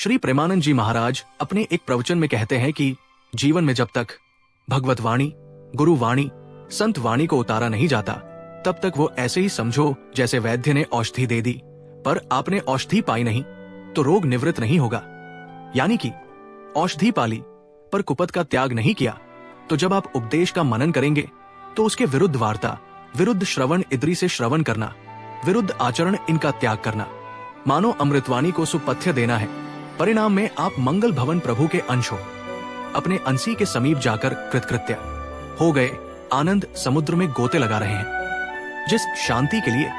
श्री प्रेमानंद जी महाराज अपने एक प्रवचन में कहते हैं कि जीवन में जब तक भगवत वाणी, गुरु वाणी, संत वाणी को उतारा नहीं जाता, तब तक वो ऐसे ही समझो जैसे वैद्य ने औषधि दे दी, पर आपने औषधि पाई नहीं तो रोग निवृत्त नहीं होगा। यानी कि औषधि पाली पर कुपथ का त्याग नहीं किया, तो जब आप उपदेश का मनन करेंगे तो उसके विरुद्ध वार्ता, विरुद्ध श्रवण इद्री से श्रवण करना, विरुद्ध आचरण इनका त्याग करना, मानो अमृतवाणी को सुपथ्य देना है। परिणाम में आप मंगल भवन प्रभु के अंश हो। अपने अंशी के समीप जाकर कृतकृत्य हो गए, आनंद समुद्र में गोते लगा रहे हैं। जिस शांति के लिए,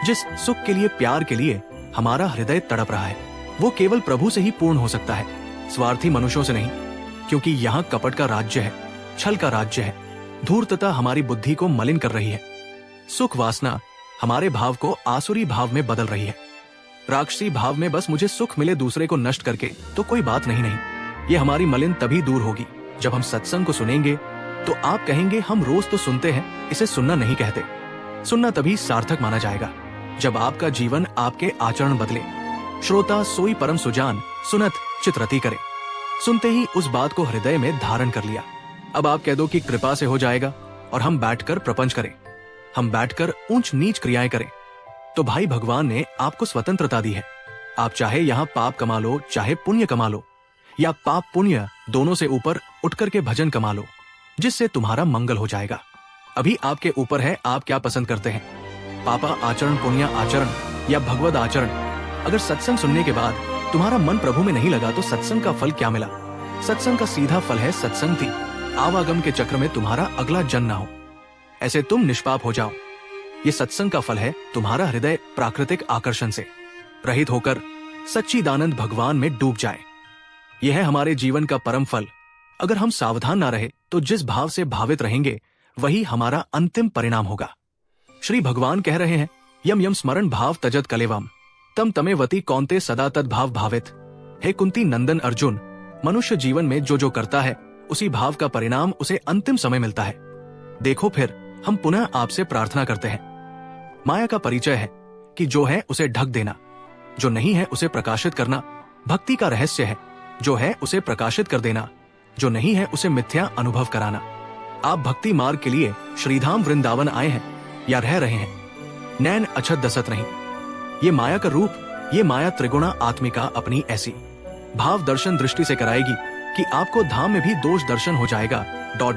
जिस सुख के लिए, प्यार के लिए हमारा हृदय तड़प रहा है, वो केवल प्रभु से ही पूर्ण हो सकता है, स्वार्थी मनुष्यों से नहीं। क्योंकि यहाँ कपट का राज्य है, छल का राज्य है, धूर्तता हमारी बुद्धि को मलिन कर रही है, सुख वासना हमारे भाव को आसुरी भाव में बदल रही है, राक्षसी भाव में बस मुझे सुख मिले दूसरे को नष्ट करके तो कोई बात नहीं। ये हमारी मलिन तभी दूर होगी जब हम सत्संग को सुनेंगे तो आप कहेंगे हम रोज तो सुनते हैं, इसे सुनना नहीं कहते। सुनना तभी सार्थक माना जाएगा जब आपका जीवन, आपके आचरण बदले। श्रोता सोई परम सुजान, सुनत चित्रति करे। सुनते ही उस बात को हृदय में धारण कर लिया। अब आप कह दो कि कृपा से हो जाएगा और हम बैठकर प्रपंच करें, हम बैठकर ऊंच नीच क्रियाएं करें। तो भाई भगवान ने आपको स्वतंत्रता दी है। आप चाहे यहाँ पाप कमा लो, चाहे पुण्य कमा लो, या पाप पुण्य दोनों से ऊपर उठकर के भजन कमा लो, जिससे तुम्हारा मंगल हो जाएगा। अभी आपके ऊपर है आप क्या पसंद करते हैं, पापा आचरण, पुण्य आचरण या भगवद आचरण। अगर सत्संग सुनने के बाद तुम्हारा मन प्रभु में नहीं लगा तो सत्संग का फल क्या मिला? सत्संग का सीधा फल है सत्संगति, आवागम के चक्र में तुम्हारा अगला जन्म ना हो, ऐसे तुम निष्पाप हो जाओ। ये सत्संग का फल है तुम्हारा हृदय प्राकृतिक आकर्षण से रहित होकर सच्चिदानंद भगवान में डूब जाए। यह है हमारे जीवन का परम फल। अगर हम सावधान ना रहे तो जिस भाव से भावित रहेंगे वही हमारा अंतिम परिणाम होगा। श्री भगवान कह रहे हैं, यम यम स्मरण भाव तजत कलेवम तम तमेवती कौन्ते सदा तद भाव भावित। हे कुंती नंदन अर्जुन, मनुष्य जीवन में जो जो करता है उसी भाव का परिणाम उसे अंतिम समय मिलता है। देखो फिर हम पुनः आपसे प्रार्थना करते हैं। माया का परिचय है कि जो है उसे ढक देना, जो नहीं है उसे प्रकाशित करना। भक्ति का रहस्य है जो है उसे प्रकाशित कर देना, जो नहीं है उसे मिथ्या अनुभव कराना। आप भक्ति मार्ग के लिए श्रीधाम वृंदावन आए हैं या रह रहे हैं, नैन अछत दसत नहीं। ये माया का रूप, ये माया त्रिगुणा आत्मिका अपनी ऐसी भाव दर्शन दृष्टि से कराएगी कि आपको धाम में भी दोष दर्शन हो जाएगा,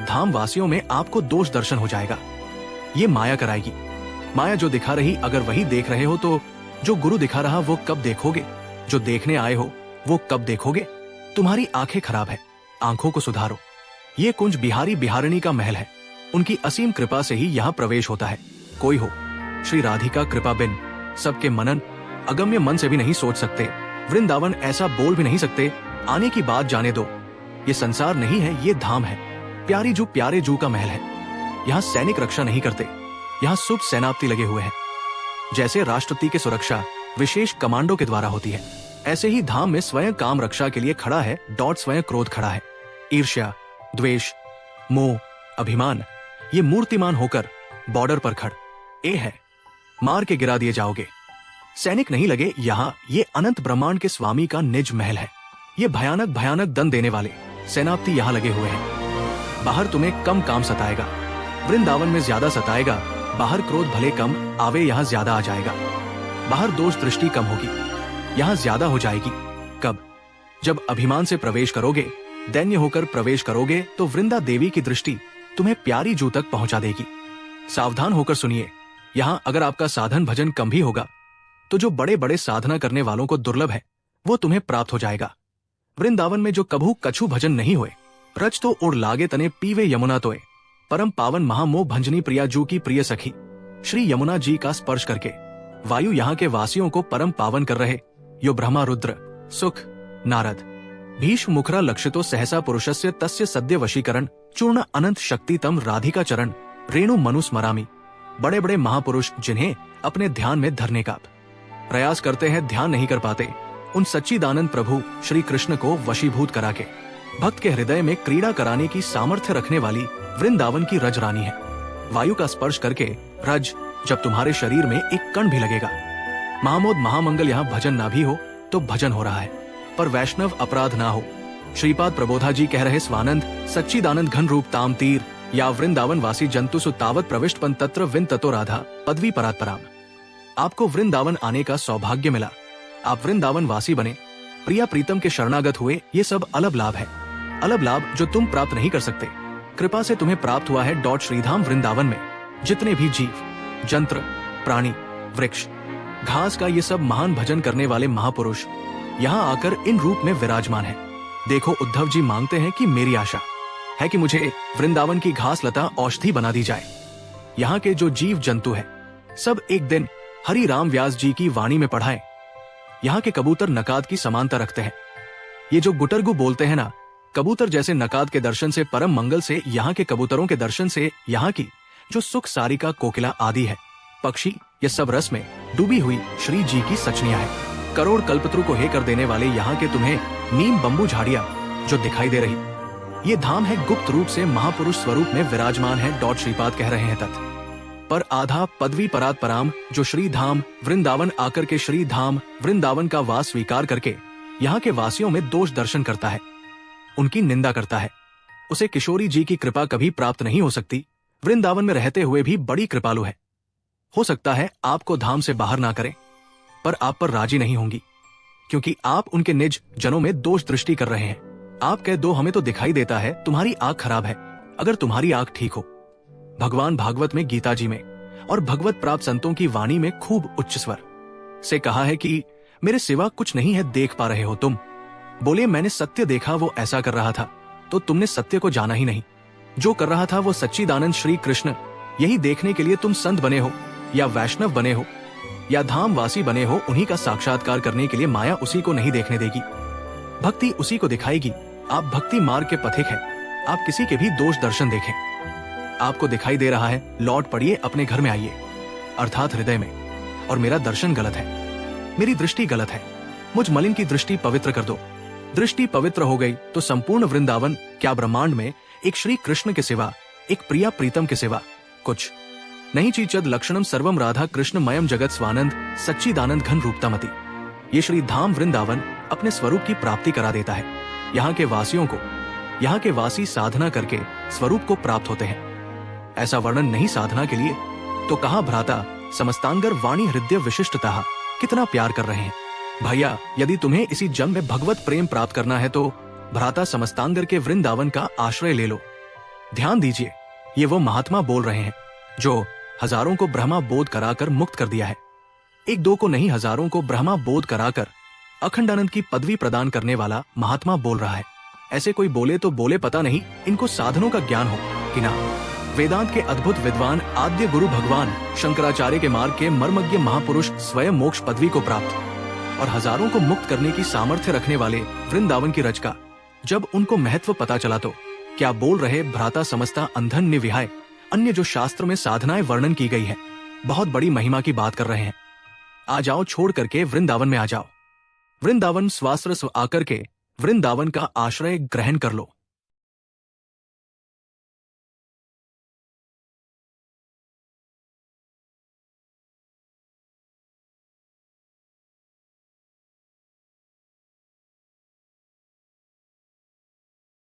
धाम वासियों में आपको दोष दर्शन हो जाएगा। ये माया कराएगी। माया जो दिखा रही अगर वही देख रहे हो तो जो गुरु दिखा रहा वो कब देखोगे? जो देखने आए हो वो कब देखोगे? तुम्हारी आंखें खराब है, आंखों को सुधारो। ये कुंज बिहारी बिहारिणी का महल है, उनकी असीम कृपा से ही यहाँ प्रवेश होता है। कोई हो श्री राधिका कृपा बिन सबके मनन, अगम्य मन से भी नहीं सोच सकते, वृंदावन ऐसा बोल भी नहीं सकते, आने की बात जाने दो। ये संसार नहीं है, ये धाम है, प्यारी जू प्यारे जू का महल है। यहाँ सैनिक रक्षा नहीं करते, यहाँ शुभ सेनापति लगे हुए हैं। जैसे राष्ट्रपति की सुरक्षा विशेष कमांडो के द्वारा होती है, ऐसे ही धाम में स्वयं काम रक्षा के लिए खड़ा है, स्वयं क्रोध खड़ा है। ईर्ष्या, द्वेष, मोह, अभिमान ये मूर्तिमान होकर बॉर्डर पर खड़ ए है, मार के गिरा दिए जाओगे। सैनिक नहीं लगे यहाँ, ये अनंत ब्रह्मांड के स्वामी का निज महल है। ये भयानक भयानक दंड देने वाले सेनापति यहाँ लगे हुए हैं। बाहर तुम्हें कम काम सताएगा, वृंदावन में ज्यादा सताएगा। बाहर क्रोध भले कम आवे, यहाँ ज्यादा आ जाएगा। बाहर दोष दृष्टि कम होगी, यहाँ ज्यादा हो जाएगी। कब? जब अभिमान से प्रवेश करोगे, दैन्य होकर प्रवेश करोगे तो वृंदा देवी की दृष्टि तुम्हें प्यारी जू तक पहुंचा देगी। सावधान होकर सुनिए, यहाँ अगर आपका साधन भजन कम भी होगा तो जो बड़े बड़े साधना करने वालों को दुर्लभ है वो तुम्हें प्राप्त हो जाएगा। वृंदावन में जो कभू कछु भजन नहीं हुए, रज तो उड़ लागे तने पीवे यमुना तोए, परम पावन महामोह भंजनी प्रिया जू की प्रिय सखी। श्री यमुना जी का स्पर्श करके वायु यहाँ के वासियों को परम पावन कर रहे। यो ब्रह्मा रुद्र सुख नारद भीष्म मुखरा लक्षितो सहसा पुरुषस्य तस्य सद्य वशीकरण चूर्ण अनंत शक्ति तम राधिका चरण रेणु मनु स्मरामी। बड़े बड़े महापुरुष जिन्हें अपने ध्यान में धरने का प्रयास करते हैं, ध्यान नहीं कर पाते, उन सच्चिदानंद प्रभु श्री कृष्ण को वशीभूत करा के भक्त के हृदय में क्रीड़ा कराने की सामर्थ्य रखने वाली वृंदावन की रज रानी है। वायु का स्पर्श करके रज जब तुम्हारे शरीर में एक कण भी लगेगा, महामोद महामंगल यहाँ भजन ना भी हो तो भजन हो रहा है। पर वैष्णव अपराध ना हो। श्रीपाद प्रबोधा जी कह रहे स्वानंद सच्चिदानंद घन रूप ताम तीर या वृंदावन वासी जंतु सुतावत प्रविष्ट पन तत्र विन ततो राधा पदवी परात्पराम। आपको वृंदावन आने का सौभाग्य मिला, आप वृंदावन वासी बने, प्रिया प्रीतम के शरणागत हुए। ये सब अलग लाभ है, अलग लाभ जो तुम प्राप्त नहीं कर सकते, कृपा से तुम्हें प्राप्त हुआ है। श्रीधाम वृंदावन में जितने भी जीव जंत्र प्राणी वृक्ष घास का ये सब महान भजन करने वाले महापुरुष यहाँ आकर इन रूप में विराजमान है। देखो उद्धव जी मांगते हैं कि मेरी आशा है कि मुझे वृंदावन की घास लता औषधि बना दी जाए। यहाँ के जो जीव जंतु है सब एक दिन हरि राम व्यास जी की वाणी में पढ़ाएं। यहाँ के कबूतर नकाद की समानता रखते हैं। ये जो गुटरगु बोलते हैं ना, कबूतर जैसे नकाद के दर्शन से परम मंगल से यहाँ के कबूतरों के दर्शन से यहाँ की जो सुख सारिका कोकिला आदि है पक्षी, ये सब रस में डूबी हुई श्री जी की सचनियां है। करोड़ कल्पतरु को हे कर देने वाले यहाँ के तुम्हें नीम बम्बू झाड़ियां जो दिखाई दे रही, ये धाम है गुप्त रूप से महापुरुष स्वरूप में विराजमान है। श्रीपाद कह रहे हैं तत् पर आधा पदवी परात पराम जो श्री धाम वृंदावन आकर के श्री धाम वृंदावन का वास स्वीकार करके यहाँ के वासियों में दोष दर्शन करता है, उनकी निंदा करता है, उसे किशोरी जी की कृपा कभी प्राप्त नहीं हो सकती। वृंदावन में रहते हुए भी बड़ी कृपालु है। हो सकता है आपको धाम से बाहर ना करें, पर आप पर राजी नहीं होंगी, क्योंकि आप उनके निज जनों में दोष दृष्टि कर रहे हैं। आप कह दो हमें तो दिखाई देता है तुम्हारी आंख खराब है, अगर तुम्हारी आंख ठीक हो। भगवान भागवत में, गीता जी में और भगवत प्राप्त संतों की वाणी में खूब उच्च स्वर से कहा है कि मेरे सिवा कुछ नहीं है देख पा रहे हो तुम। बोले मैंने सत्य देखा, वो ऐसा कर रहा था, तो तुमने सत्य को जाना ही नहीं। जो कर रहा था वो सच्चिदानंद श्री कृष्ण, यही देखने के लिए तुम संत बने हो या वैष्णव बने हो या धामवासी बने हो। उन्हीं का साक्षात्कार करने के लिए माया उसी को नहीं देखने देगी, भक्ति उसी को दिखाएगी। आप भक्ति मार्ग के पथिक हैं, आप किसी के भी दोष दर्शन देखें। आपको दिखाई दे रहा है, लौट पड़िए, अपने घर में आइए, अर्थात हृदय में। और मेरा दर्शन गलत है, मेरी दृष्टि गलत है, मुझ मलिन की दृष्टि पवित्र कर दो। दृष्टि पवित्र हो गई तो संपूर्ण वृंदावन क्या ब्रह्मांड में एक श्री कृष्ण के सिवा, एक प्रिया प्रीतम के सिवा कुछ नहीं। चीचद लक्षणम सर्वम राधा कृष्ण मयम जगत स्वानंद सच्चिदानंद घन रूपतामति। ये श्री धाम वृंदावन अपने स्वरूप की प्राप्ति करा देता है। यहाँ के वासियों को, यहाँ के वासी साधना करके स्वरूप को प्राप्त होते हैं। ऐसा वर्णन नहीं साधना के लिए, तो कहा भ्राता समस्तांगर वाणी हृदय विशिष्टता, कितना प्यार कर रहे हैं भैया। यदि तुम्हें इसी जन्म में भगवत प्रेम प्राप्त करना है तो भ्राता समस्तांगर के वृंदावन का आश्रय ले लो। ध्यान दीजिए, ये वो महात्मा बोल रहे हैं जो हजारों को ब्रह्मा बोध कराकर मुक्त कर दिया है। एक दो को नहीं, हजारों को ब्रह्मा बोध कराकर अखंडानंद की पदवी प्रदान करने वाला महात्मा बोल रहा है। ऐसे कोई बोले तो बोले, पता नहीं इनको साधनों का ज्ञान हो कि ना। वेदांत के अद्भुत विद्वान आद्य गुरु भगवान शंकराचार्य के मार्ग के मर्मज्ञ महापुरुष स्वयं मोक्ष पदवी को प्राप्त और हजारों को मुक्त करने की सामर्थ्य रखने वाले वृंदावन की रचका, जब उनको महत्व पता चला तो क्या बोल रहे भ्राता समस्ता अंधन निविहाय। अन्य जो शास्त्र में साधनाएं वर्णन की गई है, बहुत बड़ी महिमा की बात कर रहे हैं। आ जाओ, छोड़ करके वृंदावन में आ जाओ। वृंदावन स्वाश्रय आकर के वृंदावन का आश्रय ग्रहण कर लो।